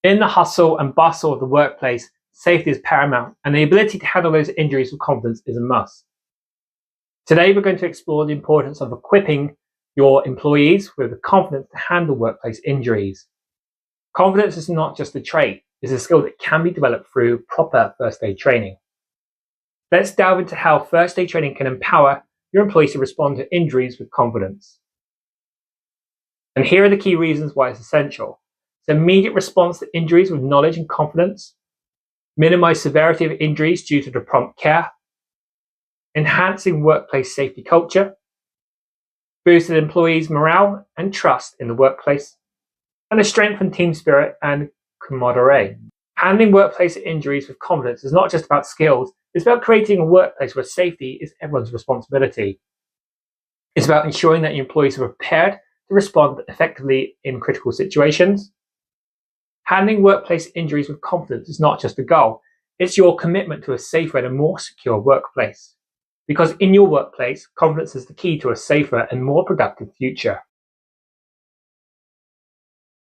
In the hustle and bustle of the workplace, safety is paramount, and the ability to handle those injuries with confidence is a must. Today, we're going to explore the importance of equipping your employees with the confidence to handle workplace injuries. Confidence is not just a trait, it's a skill that can be developed through proper first aid training. Let's delve into how first aid training can empower your employees to respond to injuries with confidence. And here are the key reasons why it's essential. It's immediate response to injuries with knowledge and confidence, minimize severity of injuries due to the prompt care, enhancing workplace safety culture, boosted employees' morale and trust in the workplace, and a strengthened team spirit and camaraderie. Handling workplace injuries with confidence is not just about skills, it's about creating a workplace where safety is everyone's responsibility. It's about ensuring that your employees are prepared to respond effectively in critical situations. Handling workplace injuries with confidence is not just a goal, it's your commitment to a safer and a more secure workplace. Because in your workplace, confidence is the key to a safer and more productive future.